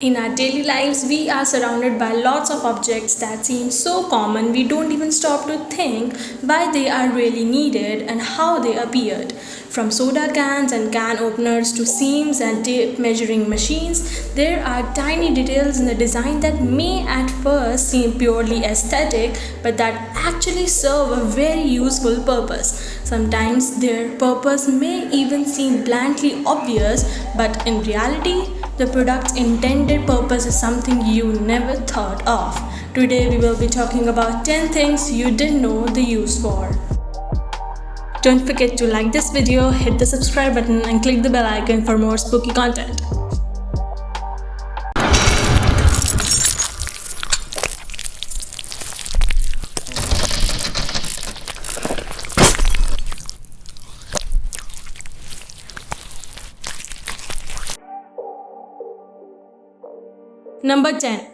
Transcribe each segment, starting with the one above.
In our daily lives, we are surrounded by lots of objects that seem so common we don't even stop to think why they are really needed and how they appeared. From soda cans and can openers to seams and tape measuring machines, there are tiny details in the design that may at first seem purely aesthetic but that actually serve a very useful purpose. Sometimes their purpose may even seem blandly obvious, but in reality, the product's intended purpose is something you never thought of. Today, we will be talking about 10 things you didn't know the use for. Don't forget to like this video, hit the subscribe button, and click the bell icon for more spooky content. Number 10.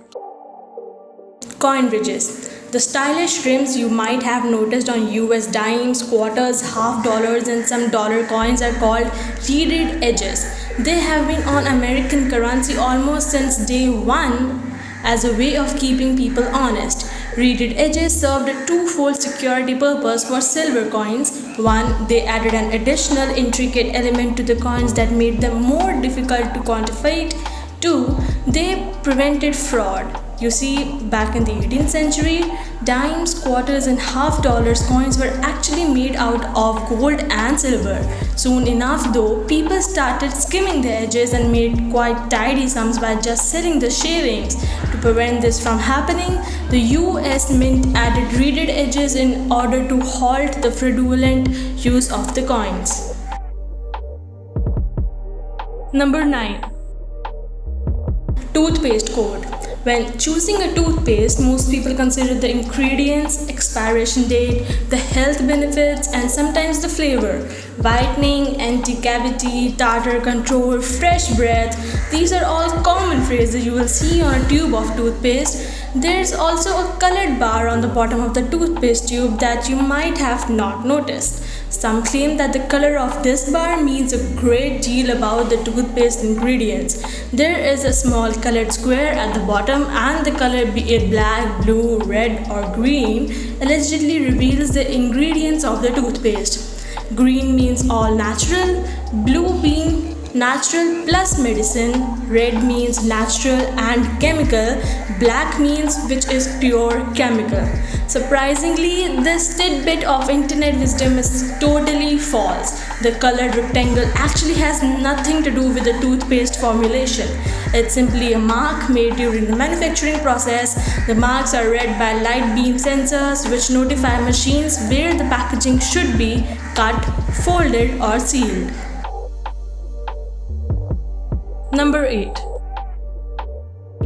Coin bridges. The stylish rims you might have noticed on US dimes, quarters, half dollars, and some dollar coins are called reeded edges. They have been on American currency almost since day one as a way of keeping people honest. Reeded edges served a twofold security purpose for silver coins. One, they added an additional intricate element to the coins that made them more difficult to quantify. Two, they prevented fraud. You see, back in the 18th century, dimes, quarters, and half dollars coins were actually made out of gold and silver. Soon enough, though, people started skimming the edges and made quite tidy sums by just selling the shavings. To prevent this from happening, the US Mint added reeded edges in order to halt the fraudulent use of the coins. Number 9. Toothpaste code. When choosing a toothpaste, most people consider the ingredients, expiration date, the health benefits, and sometimes the flavor. Whitening, anti-cavity, tartar control, fresh breath, these are all common phrases you will see on a tube of toothpaste. There's also a colored bar on the bottom of the toothpaste tube that you might have not noticed. Some claim that the color of this bar means a great deal about the toothpaste ingredients. There is a small colored square at the bottom, and the color, be it black, blue, red, or green, allegedly reveals the ingredients of the toothpaste. Green means all natural, blue being natural plus medicine, red means natural and chemical, black means which is pure chemical. Surprisingly, this tidbit of internet wisdom is totally false. The colored rectangle actually has nothing to do with the toothpaste formulation. It's simply a mark made during the manufacturing process. The marks are read by light beam sensors which notify machines where the packaging should be cut, folded, or sealed. Number 8.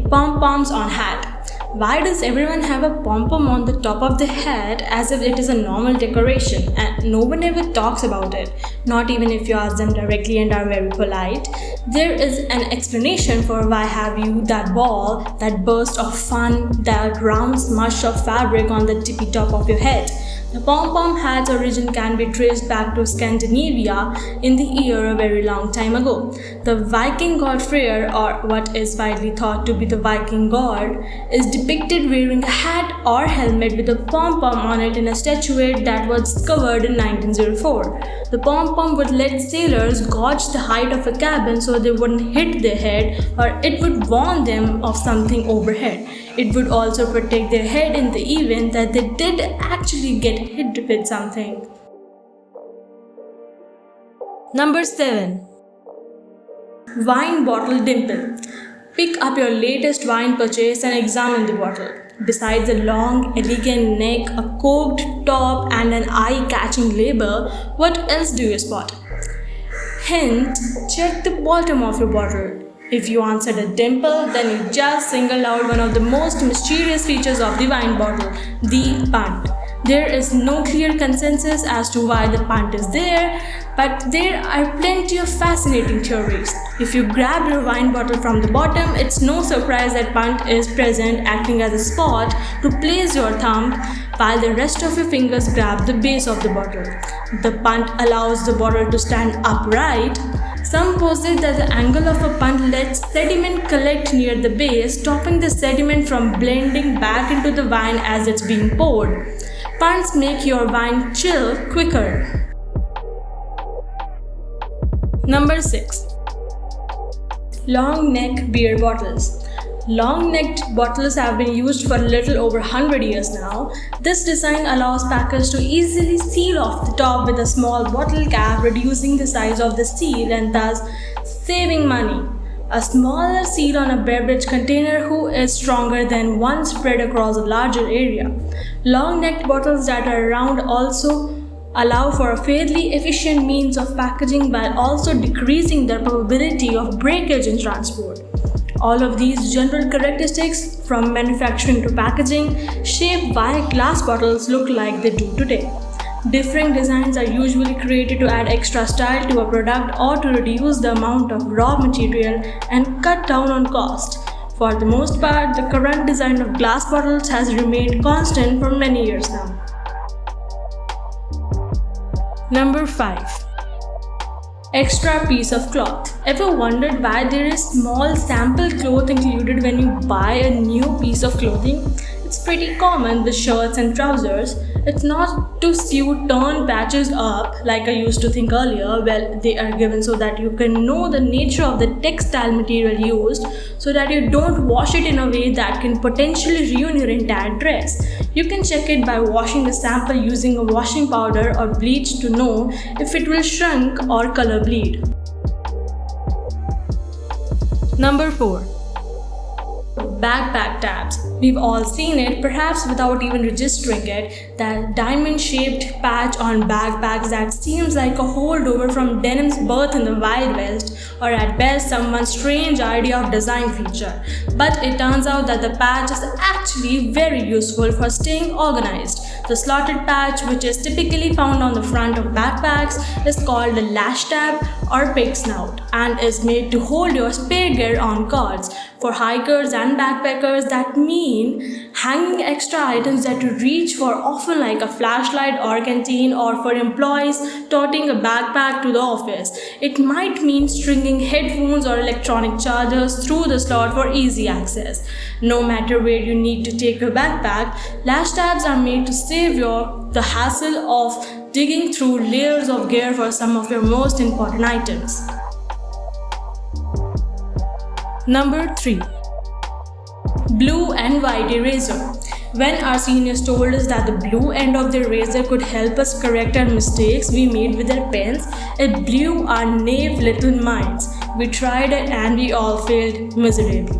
Pom-poms on hat. Why does everyone have a pom-pom on the top of the head as if it is a normal decoration and no one ever talks about it, not even if you ask them directly and are very polite? There is an explanation for why have you that ball, that burst of fun, that round smush of fabric on the tippy top of your head. The pom-pom hat's origin can be traced back to Scandinavia in the year a very long time ago. The Viking god Freyr, or what is widely thought to be the Viking god, is depicted wearing a hat or helmet with a pom-pom on it in a statuette that was discovered in 1904. The pom-pom would let sailors gauge the height of a cabin so they wouldn't hit their head, or it would warn them of something overhead. It would also protect their head in the event that they did actually get hit with something. Number 7. Wine bottle dimple. Pick up your latest wine purchase and examine the bottle. Besides a long, elegant neck, a coved top, and an eye-catching label, what else do you spot? Hint, check the bottom of your bottle. If you answered a dimple, then you just singled out one of the most mysterious features of the wine bottle, the punt. There is no clear consensus as to why the punt is there, but there are plenty of fascinating theories. If you grab your wine bottle from the bottom, it's no surprise that punt is present, acting as a spot to place your thumb while the rest of your fingers grab the base of the bottle. The punt allows the bottle to stand upright, Some posit that the angle of a punt lets sediment collect near the base, stopping the sediment from blending back into the wine as it's being poured. Punts make your wine chill quicker. Number 6. Long neck beer bottles. Long necked bottles have been used for a little over 100 years now. This design allows packers to easily seal off the top with a small bottle cap, reducing the size of the seal and thus saving money. A smaller seal on a beverage container who is stronger than one spread across a larger area. Long necked bottles that are round also allow for a fairly efficient means of packaging while also decreasing the probability of breakage in transport. All of these general characteristics, from manufacturing to packaging, shape why glass bottles look like they do today. Differing designs are usually created to add extra style to a product or to reduce the amount of raw material and cut down on cost. For the most part, the current design of glass bottles has remained constant for many years now. Number 5. Extra piece of cloth. Ever wondered why there is small sample cloth included when you buy a new piece of clothing? It's pretty common with shirts and trousers. It's not to sew torn patches up like I used to think earlier. Well, they are given so that you can know the nature of the textile material used, so that you don't wash it in a way that can potentially ruin your entire dress. You can check it by washing the sample using a washing powder or bleach to know if it will shrink or color bleed. Number 4. Backpack tabs. We've all seen it, perhaps without even registering it, that diamond-shaped patch on backpacks that seems like a holdover from denim's birth in the Wild West, or at best someone's strange idea of design feature. But it turns out that the patch is actually very useful for staying organized. The slotted patch, which is typically found on the front of backpacks, is called the lash tab or pig snout and is made to hold your spare gear on cords. For hikers and backpackers, that mean hanging extra items that you reach for, often like a flashlight or canteen, or for employees toting a backpack to the office. It might mean stringing headphones or electronic chargers through the slot for easy access. No matter where you need to take your backpack, lash tabs are made to save you the hassle of digging through layers of gear for some of your most important items. Number 3. Blue and white eraser. When our seniors told us that the blue end of the eraser could help us correct our mistakes we made with our pens, it blew our naive little minds. We tried it and we all failed miserably.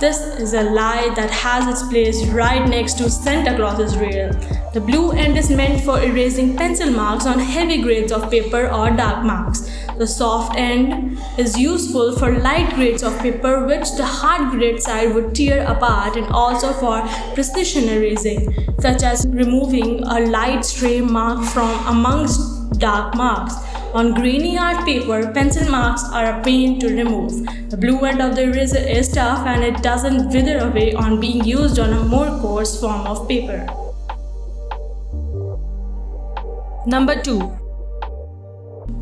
This is a lie that has its place right next to Santa Claus's rail. The blue end is meant for erasing pencil marks on heavy grades of paper or dark marks. The soft end is useful for light grades of paper which the hard grade side would tear apart, and also for precision erasing, such as removing a light stray mark from amongst dark marks. On grainy art paper, pencil marks are a pain to remove. The blue end of the eraser is tough and it doesn't wither away on being used on a more coarse form of paper. Number 2.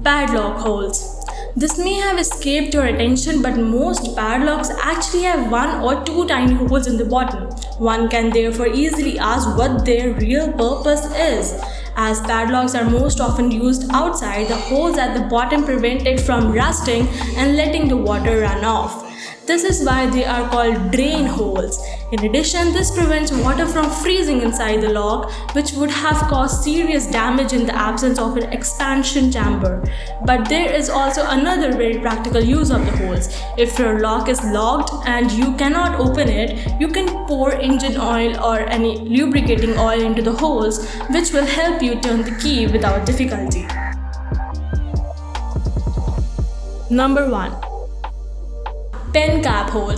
Padlock holes. This may have escaped your attention, but most padlocks actually have 1 or 2 tiny holes in the bottom. One can therefore easily ask what their real purpose is. As padlocks are most often used outside, the holes at the bottom prevent it from rusting and letting the water run off. This is why they are called drain holes. In addition, this prevents water from freezing inside the lock, which would have caused serious damage in the absence of an expansion chamber. But there is also another very practical use of the holes. If your lock is locked and you cannot open it, you can pour engine oil or any lubricating oil into the holes, which will help you turn the key without difficulty. Number 1. Pen cap hole.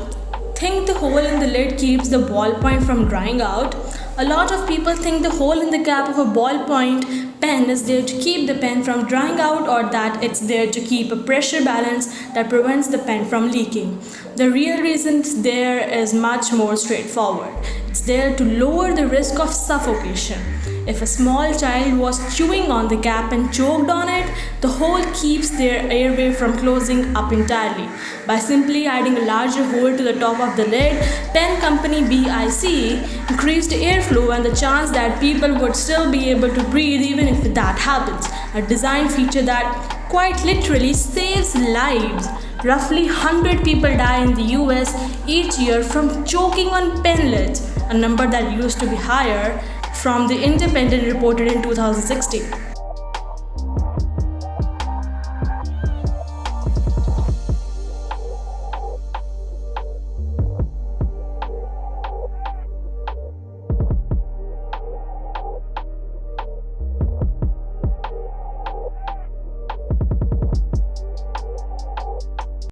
Think the hole in the lid keeps the ballpoint from drying out? A lot of people think the hole in the cap of a ballpoint pen is there to keep the pen from drying out, or that it's there to keep a pressure balance that prevents the pen from leaking. The real reason there is much more straightforward. It's there to lower the risk of suffocation. If a small child was chewing on the cap and choked on it, the hole keeps their airway from closing up entirely. By simply adding a larger hole to the top of the lid, pen company BIC increased airflow and the chance that people would still be able to breathe even if that happens. A design feature that quite literally saves lives. Roughly 100 people die in the US each year from choking on pen lids, a number that used to be higher, from The Independent reported in 2016.